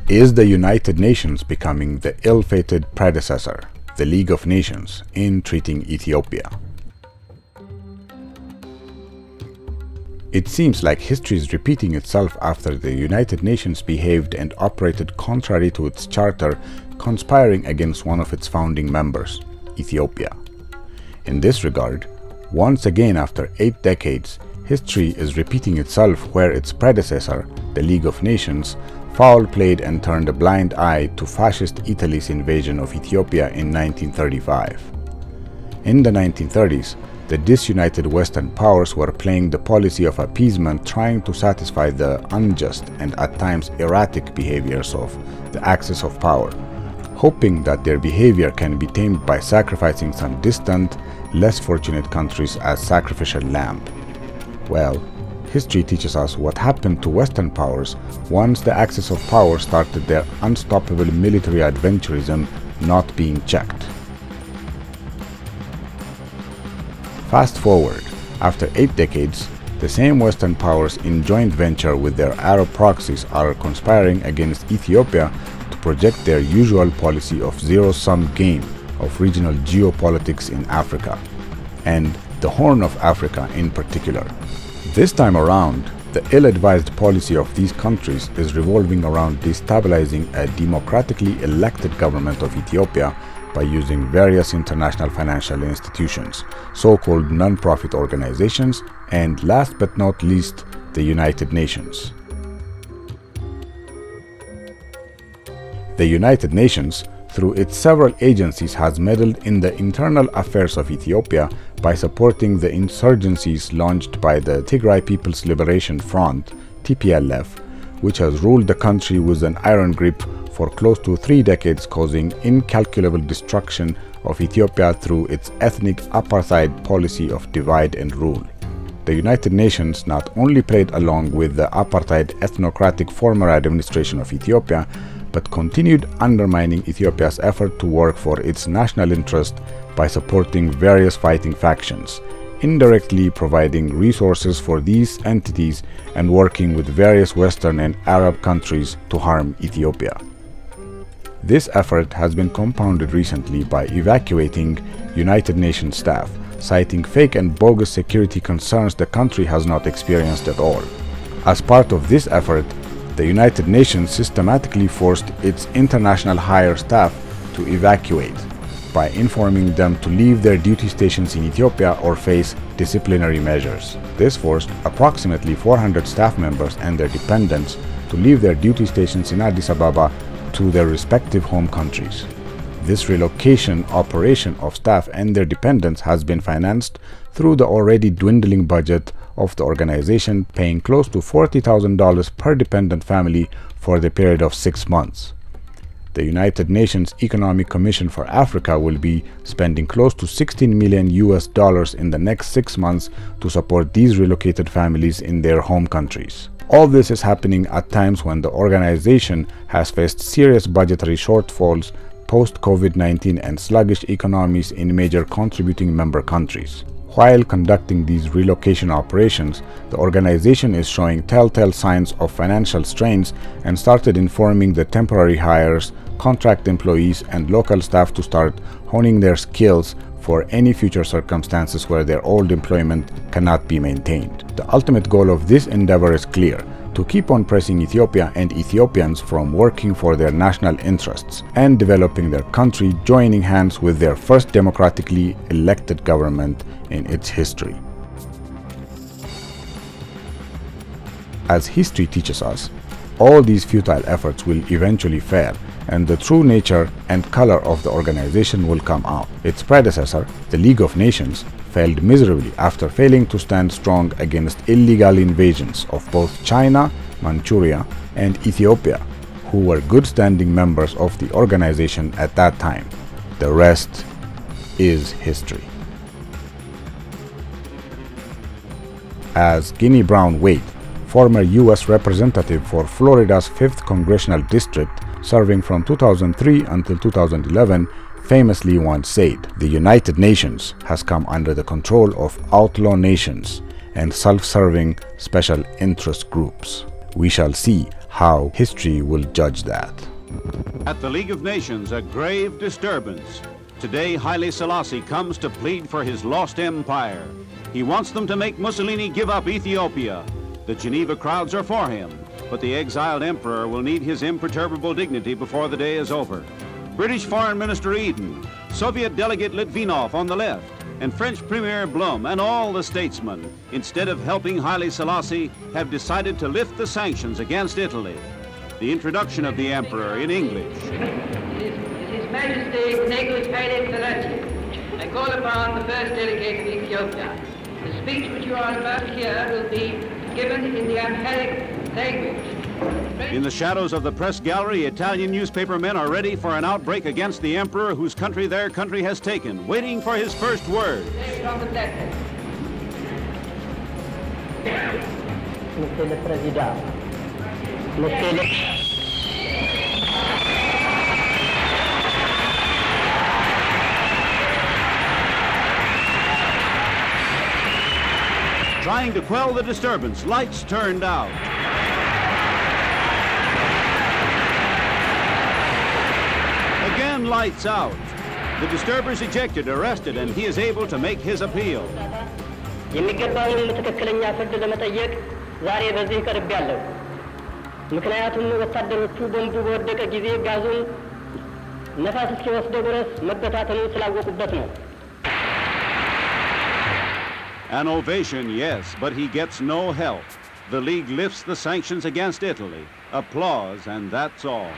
Is the United Nations becoming the ill-fated predecessor, the League of Nations, in treating Ethiopia? It seems like history is repeating itself after the United Nations behaved and operated contrary to its charter, conspiring against one of its founding members, Ethiopia. In this regard, once again after 8 decades, history is repeating itself where its predecessor, the League of Nations, foul-played and turned a blind eye to fascist Italy's invasion of Ethiopia in 1935. In the 1930s, the disunited Western powers were playing the policy of appeasement, trying to satisfy the unjust and at times erratic behaviors of the axis of power, hoping that their behavior can be tamed by sacrificing some distant, less fortunate countries as sacrificial lamb. Well, history teaches us what happened to Western powers once the axis of power started their unstoppable military adventurism not being checked. Fast forward, after 8 decades, the same Western powers in joint venture with their Arab proxies are conspiring against Ethiopia to project their usual policy of zero-sum game of regional geopolitics in Africa, and the Horn of Africa in particular. This time around, the ill-advised policy of these countries is revolving around destabilizing a democratically elected government of Ethiopia by using various international financial institutions, so-called non-profit organizations, and last but not least, the United Nations. The United Nations, through its several agencies, has meddled in the internal affairs of Ethiopia by supporting the insurgencies launched by the Tigray People's Liberation Front, TPLF, which has ruled the country with an iron grip for close to 3 decades, causing incalculable destruction of Ethiopia through its ethnic apartheid policy of divide and rule. The United Nations not only played along with the apartheid ethnocratic former administration of Ethiopia, but continued undermining Ethiopia's effort to work for its national interest by supporting various fighting factions, indirectly providing resources for these entities and working with various Western and Arab countries to harm Ethiopia. This effort has been compounded recently by evacuating United Nations staff, citing fake and bogus security concerns the country has not experienced at all. As part of this effort, the United Nations systematically forced its international hire staff to evacuate by informing them to leave their duty stations in Ethiopia or face disciplinary measures. This forced approximately 400 staff members and their dependents to leave their duty stations in Addis Ababa to their respective home countries. This relocation operation of staff and their dependents has been financed through the already dwindling budget of the organization, paying close to $40,000 per dependent family for the period of 6 months. The United Nations Economic Commission for Africa will be spending close to $16 million in the next 6 months to support these relocated families in their home countries. All this is happening at times when the organization has faced serious budgetary shortfalls post-COVID-19 and sluggish economies in major contributing member countries. While conducting these relocation operations, the organization is showing telltale signs of financial strains and started informing the temporary hires, contract employees, and local staff to start honing their skills for any future circumstances where their old employment cannot be maintained. The ultimate goal of this endeavor is clear: to keep on pressing Ethiopia and Ethiopians from working for their national interests and developing their country, joining hands with their first democratically elected government in its history. As history teaches us, all these futile efforts will eventually fail, and the true nature and color of the organization will come out. Its predecessor, the League of Nations, failed miserably after failing to stand strong against illegal invasions of both China, Manchuria, and Ethiopia, who were good-standing members of the organization at that time. The rest is history. As Guinea Brown Waite, former U.S. representative for Florida's 5th Congressional District, serving from 2003 until 2011, famously once said, "The United Nations has come under the control of outlaw nations and self-serving special interest groups. We shall see how history will judge that. At the League of Nations, a grave disturbance. Today, Haile Selassie comes to plead for his lost empire. He wants them to make Mussolini give up Ethiopia. The Geneva crowds are for him, but the exiled emperor will need his imperturbable dignity before the day is over. British Foreign Minister Eden, Soviet delegate Litvinov on the left, and French Premier Blum and all the statesmen, instead of helping Haile Selassie, have decided to lift the sanctions against Italy. The introduction of the emperor in English. His Majesty Negus Haile Selassie, I call upon the first delegate of Ethiopia. The speech which you are about to hear will be given in the Amharic language. In the shadows of the press gallery, Italian newspapermen are ready for an outbreak against the emperor whose country their country has taken, waiting for his first word. From the platform. Monsieur le Président, Monsieur le... Trying to quell the disturbance, lights turned out. Again, lights out. The disturbers ejected, arrested, and he is able to make his appeal. የሚገባውን ትክክለኛ ፍርድ ለመጠየቅ ዛሬ በዚህ ቀርቤያለሁ። ምክንያቱም ወታደሮቹ ቦምቡ በወደቀ ጊዜ ጋዙን ነፋስ እስኪወስደው ድረስ መበታተኑን ስላወቁበት ነው። An ovation, yes, but he gets no help. The League lifts the sanctions against Italy. Applause, and that's all.